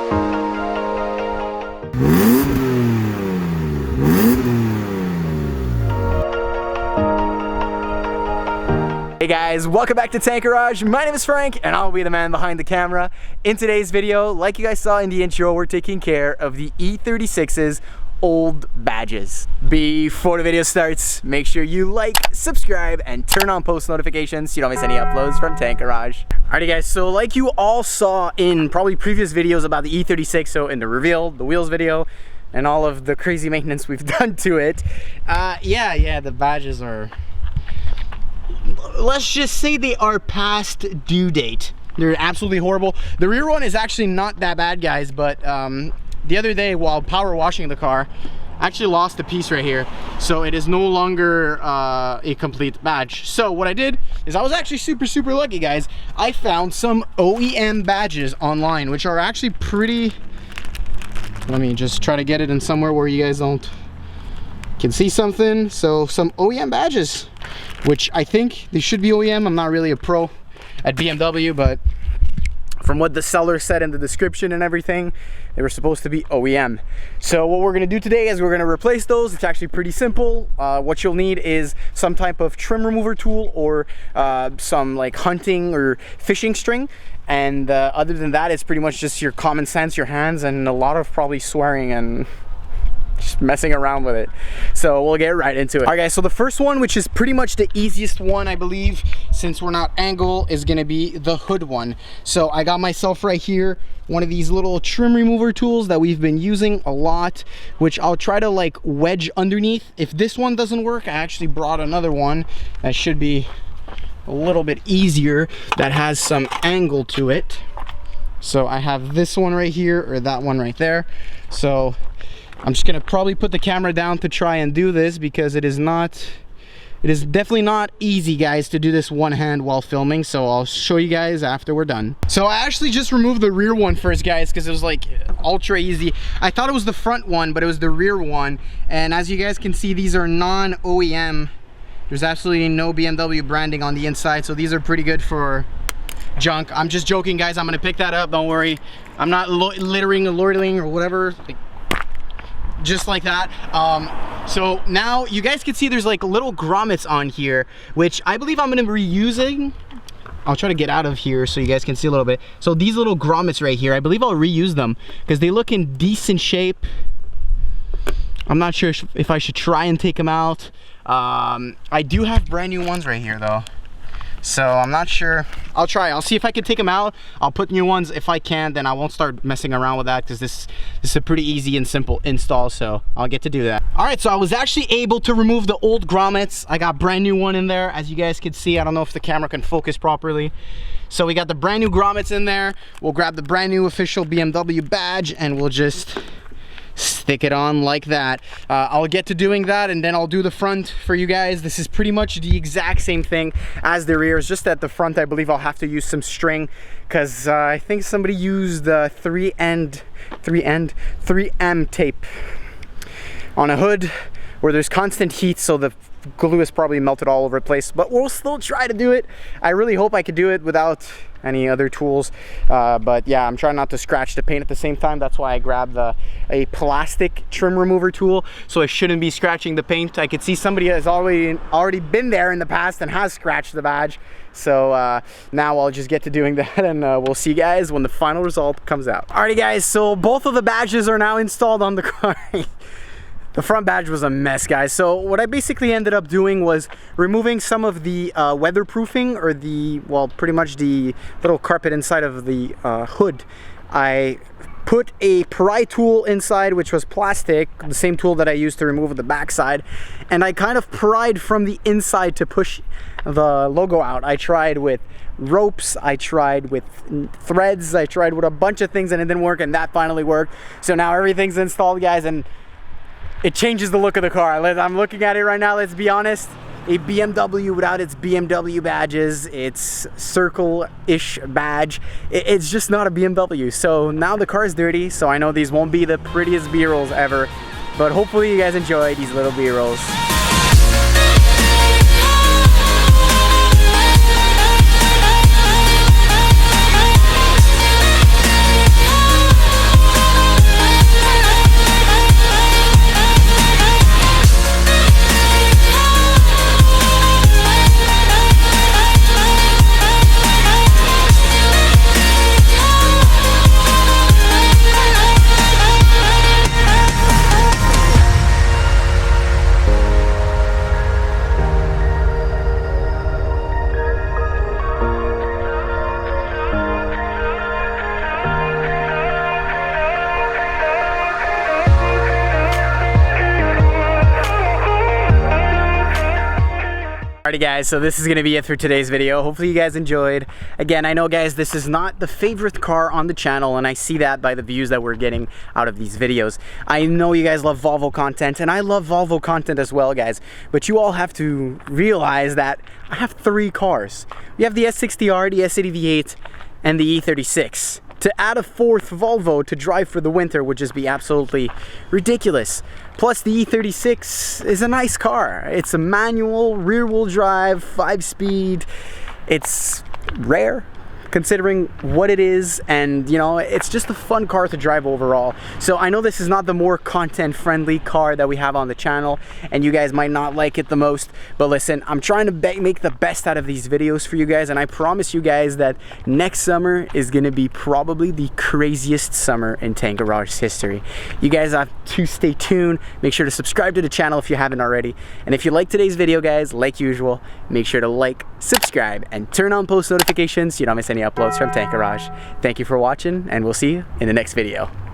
Hey guys, welcome back to Tank Garage. My name is Frank and I'll be the man behind the camera. In today's video, like you guys saw in the intro, we're taking care of the E36's old badges. Before the video starts, make sure you like, subscribe, and turn on post notifications so you don't miss any uploads from Tank Garage. Alrighty guys, so like you all saw in probably previous videos about the E36, so in the reveal, the wheels video, and all of the crazy maintenance we've done to it, yeah, the badges are, let's just say they are past due date. They're absolutely horrible. The rear one is actually not that bad, guys, but the other day while power washing the car, I actually lost a piece right here, so it is no longer a complete badge. So what I did is I was actually super lucky, guys. I found some OEM badges online, which are actually pretty, let me just try to get it in somewhere where you guys can see something. So some OEM badges, which I think they should be OEM. I'm not really a pro at BMW, but from what the seller said in the description and everything, they were supposed to be OEM. So what we're gonna do today is we're gonna replace those. It's actually pretty simple. What you'll need is some type of trim remover tool or some like hunting or fishing string. And other than that, it's pretty much just your common sense, your hands, and a lot of probably swearing and just messing around with it. So we'll get right into it. All right guys, so the first one, which is pretty much the easiest one, I believe, since we're not angle, is gonna be the hood one. So I got myself right here one of these little trim remover tools that we've been using a lot, which I'll try to like wedge underneath. If this one doesn't work, I actually brought another one that should be a little bit easier, that has some angle to it. So I have this one right here, or that one right there. So I'm just gonna probably put the camera down to try and do this, because it is definitely not easy, guys, to do this one hand while filming. So I'll show you guys after we're done. So I actually just removed the rear one first, guys, because it was like ultra easy. I thought it was the front one, but it was the rear one. And as you guys can see, these are non-OEM. There's absolutely no BMW branding on the inside, so these are pretty good for junk. I'm just joking, guys. I'm gonna pick that up, don't worry. I'm not littering or loitering or whatever, like, just like that. So now you guys can see there's like little grommets on here, which I believe I'm gonna be reusing. I'll try to get out of here so you guys can see a little bit. So these little grommets right here, I believe I'll reuse them because they look in decent shape. I'm not sure if I should try and take them out. I do have brand new ones right here though, so I'm not sure. I'll try. I'll see if I can take them out. I'll put new ones. If I can, then I won't start messing around with that, because this is a pretty easy and simple install, so I'll get to do that. All right, so I was actually able to remove the old grommets. I got brand new one in there, as you guys can see. I don't know if the camera can focus properly. So we got the brand new grommets in there. We'll grab the brand new official BMW badge and we'll just stick it on like that. I'll get to doing that, and then I'll do the front for you guys. This is pretty much the exact same thing as the rear. It's just at the front I believe I'll have to use some string, because I think somebody used 3M tape on a hood where there's constant heat, so the glue is probably melted all over the place, but we'll still try to do it. I really hope I could do it without any other tools, but yeah, I'm trying not to scratch the paint at the same time. That's why I grabbed a plastic trim remover tool, so I shouldn't be scratching the paint. I could see somebody has already been there in the past and has scratched the badge, so now I'll just get to doing that, and we'll see you guys when the final result comes out. Alrighty guys, so both of the badges are now installed on the car. The front badge was a mess, guys. So what I basically ended up doing was removing some of the weatherproofing, or the, well, pretty much the little carpet inside of the hood. I put a pry tool inside, which was plastic, the same tool that I used to remove the backside, and I kind of pried from the inside to push the logo out. I tried with ropes, I tried with threads, I tried with a bunch of things, and it didn't work, and that finally worked. So now everything's installed, guys, and it changes the look of the car. I'm looking at it right now, let's be honest. A BMW without its BMW badges, its circle-ish badge, it's just not a BMW. So now the car is dirty, so I know these won't be the prettiest B-rolls ever, but hopefully you guys enjoy these little B-rolls. Alrighty guys, so this is gonna be it for today's video. Hopefully you guys enjoyed. Again, I know guys, this is not the favorite car on the channel, and I see that by the views that we're getting out of these videos. I know you guys love Volvo content, and I love Volvo content as well, guys. But you all have to realize that I have 3 cars. We have the S60R, the S80 V8, and the E36. To add a 4th Volvo to drive for the winter would just be absolutely ridiculous. Plus the E36 is a nice car. It's a manual, rear-wheel drive, 5-speed. It's rare considering what it is, and you know, it's just a fun car to drive overall. So I know this is not the more content friendly car that we have on the channel, and you guys might not like it the most, but listen, I'm trying to make the best out of these videos for you guys, and I promise you guys that next summer is gonna be probably the craziest summer in Tank Garage history. You guys have to stay tuned. Make sure to subscribe to the channel if you haven't already, and if you like today's video, guys, like usual, make sure to like, subscribe, and turn on post notifications so you don't miss any uploads from Tank Garage. Thank you for watching, and we'll see you in the next video.